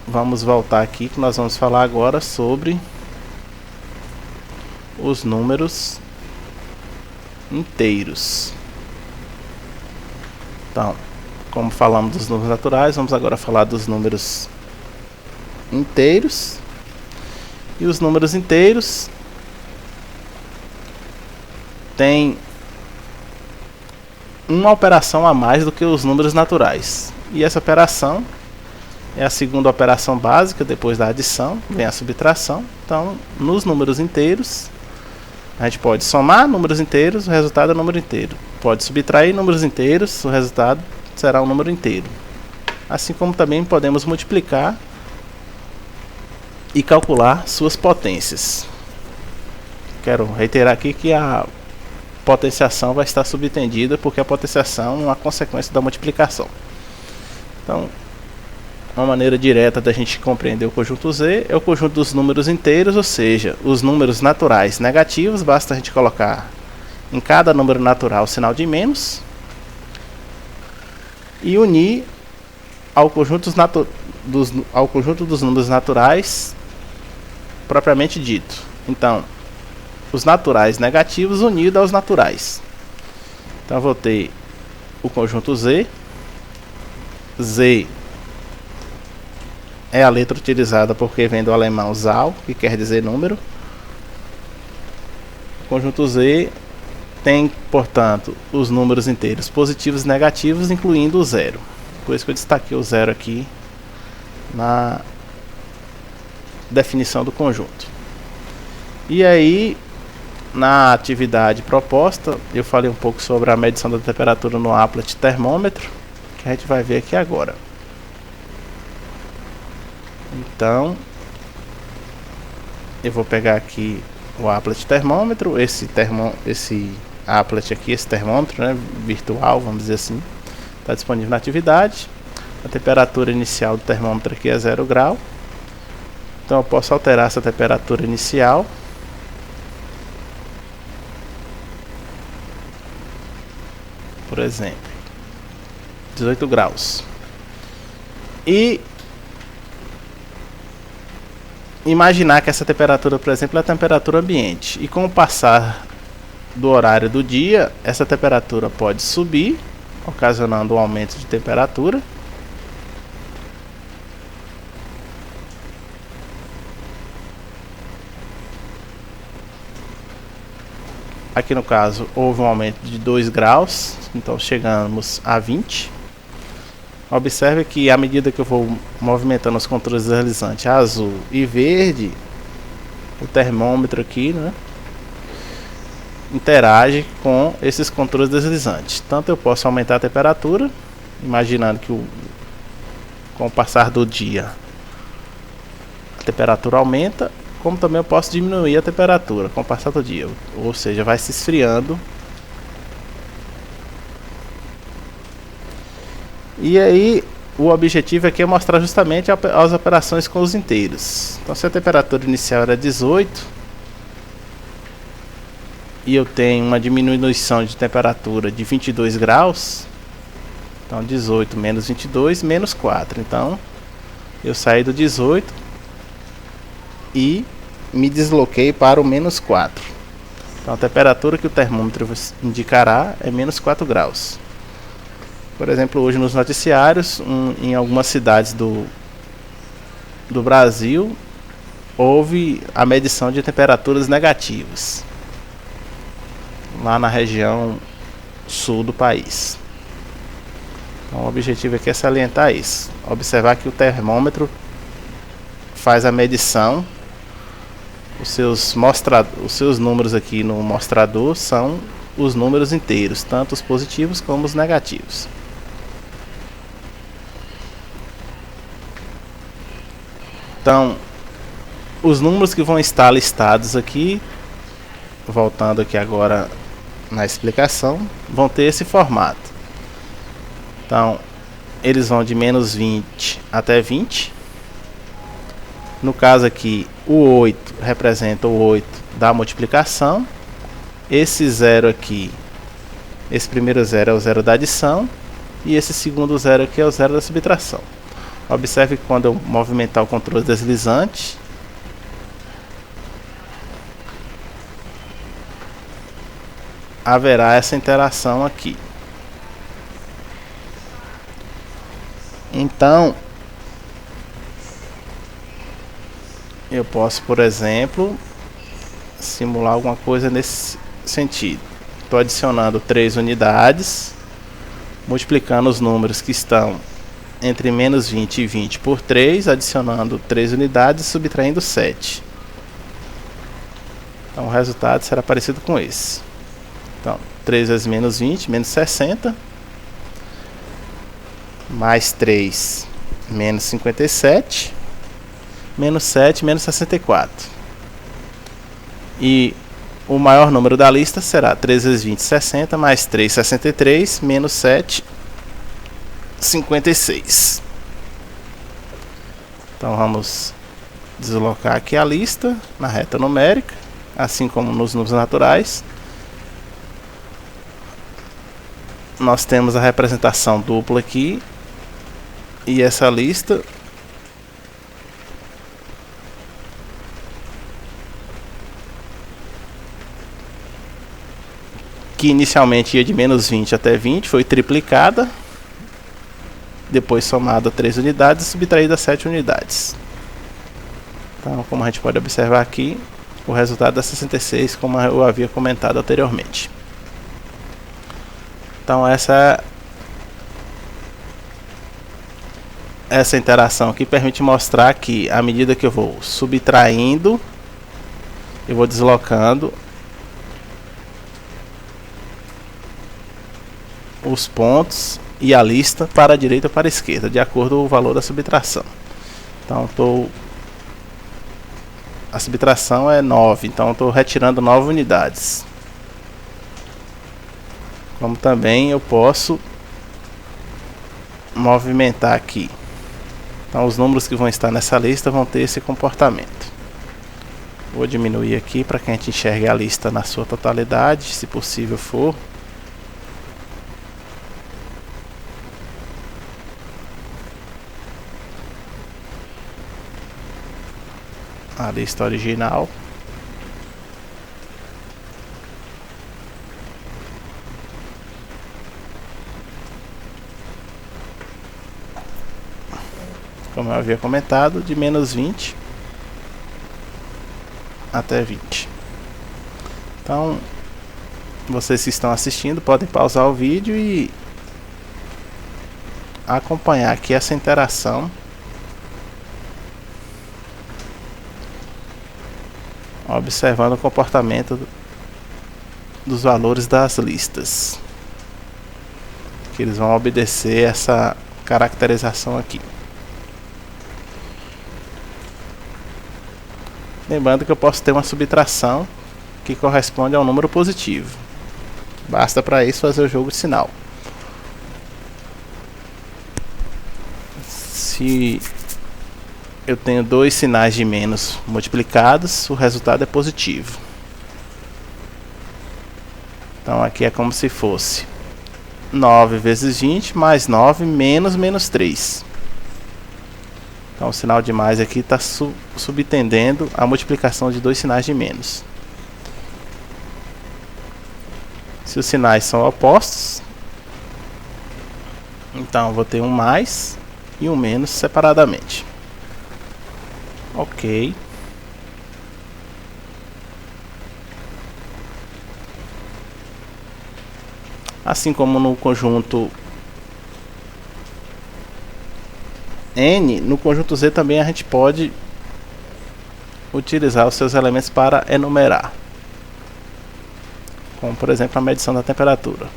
vamos voltar aqui que nós vamos falar agora sobre os números inteiros. Então, como falamos dos números naturais, vamos agora falar dos números inteiros. E os números inteiros têm uma operação a mais do que os números naturais. E essa operação é a segunda operação básica. Depois da adição vem a subtração. Então, nos números inteiros, a gente pode somar números inteiros, o resultado é um número inteiro. Pode subtrair números inteiros, o resultado será um número inteiro. Assim como também podemos multiplicar e calcular suas potências. Quero reiterar aqui que a potenciação vai estar subentendida, porque a potenciação é uma consequência da multiplicação. Então, uma maneira direta da gente compreender o conjunto Z é o conjunto dos números inteiros, ou seja, os números naturais negativos. Basta a gente colocar em cada número natural o sinal de menos e unir ao conjunto dos números naturais propriamente dito. Então, os naturais negativos unidos aos naturais. Então eu vou ter o conjunto Z. Z é a letra utilizada porque vem do alemão Zahl, que quer dizer número. O conjunto Z tem, portanto, os números inteiros positivos e negativos, incluindo o zero. Por isso que eu destaquei o zero aqui na definição do conjunto. E aí, na atividade proposta, eu falei um pouco sobre a medição da temperatura no Applet termômetro, que a gente vai ver aqui agora. Então, eu vou pegar aqui o Applet termômetro, esse Applet aqui, esse termômetro, né, virtual, vamos dizer assim, está disponível na atividade. A temperatura inicial do termômetro aqui é 0 grau. Então eu posso alterar essa temperatura inicial. Por exemplo, 18 graus. E imaginar que essa temperatura, por exemplo, é a temperatura ambiente. E com o passar do horário do dia, essa temperatura pode subir, ocasionando um aumento de temperatura. Aqui no caso houve um aumento de 2 graus, então chegamos a 20. Observe que à medida que eu vou movimentando os controles deslizantes azul e verde, o termômetro aqui, né, interage com esses controles deslizantes. Tanto eu posso aumentar a temperatura, imaginando que com o passar do dia a temperatura aumenta, como também eu posso diminuir a temperatura com o passar do dia, ou seja, vai se esfriando. E aí o objetivo aqui é mostrar justamente as operações com os inteiros. Então, se a temperatura inicial era 18 e eu tenho uma diminuição de temperatura de 22 graus, então 18 menos 22 menos 4. Então eu saí do 18 e me desloquei para o menos 4. Então a temperatura que o termômetro indicará é menos 4 graus. Por exemplo, hoje nos noticiários, em algumas cidades do Brasil, houve a medição de temperaturas negativas, lá na região sul do país. Então o objetivo aqui é salientar isso. Observar que o termômetro faz a medição. Os seus números aqui no mostrador são os números inteiros, tanto os positivos como os negativos. Então, os números que vão estar listados aqui, voltando aqui agora na explicação, vão ter esse formato. Então, eles vão de menos 20 até 20. No caso aqui, o 8 representa o 8 da multiplicação. Esse 0 aqui, esse primeiro 0 é o 0 da adição. E esse segundo 0 aqui é o 0 da subtração. Observe que quando eu movimentar o controle deslizante, haverá essa interação aqui. Então, eu posso, por exemplo, simular alguma coisa nesse sentido. Estou adicionando 3 unidades, multiplicando os números que estão entre menos 20 e 20 por 3, adicionando 3 unidades e subtraindo 7. Então o resultado será parecido com esse. Então, 3 vezes menos 20, menos 60. Mais 3, menos 57. Menos 7, menos 64. E o maior número da lista será 3 vezes 20, 60. Mais 3, 63. Menos 7, 56. Então vamos deslocar aqui a lista na reta numérica, assim como nos números naturais. Nós temos a representação dupla aqui, e essa lista que inicialmente ia de menos 20 até 20 foi triplicada, depois somada 3 unidades e subtraída 7 unidades. Então, como a gente pode observar aqui, o resultado é 66, como eu havia comentado anteriormente. Então essa interação aqui permite mostrar que à medida que eu vou subtraindo, eu vou deslocando os pontos e a lista para a direita ou para a esquerda, de acordo com o valor da subtração. Então a subtração é 9, então estou retirando 9 unidades. Como também eu posso movimentar aqui. Então os números que vão estar nessa lista vão ter esse comportamento. Vou diminuir aqui para que a gente enxergue a lista na sua totalidade, se possível for. A lista original. Como eu havia comentado, de menos 20 até 20. Então, vocês que estão assistindo podem pausar o vídeo e acompanhar aqui essa interação, observando o comportamento dos valores das listas, que eles vão obedecer essa caracterização aqui. Lembrando que eu posso ter uma subtração que corresponde a um número positivo. Basta para isso fazer o jogo de sinal. Se eu tenho 2 sinais de menos multiplicados, o resultado é positivo. Então aqui é como se fosse 9 vezes 20 mais 9 menos menos 3. Então o sinal de mais aqui está subentendendo a multiplicação de 2 sinais de menos. Se os sinais são opostos, então vou ter um mais e um menos separadamente. Ok. Assim como no conjunto N, no conjunto Z também a gente pode utilizar os seus elementos para enumerar, como por exemplo a medição da temperatura.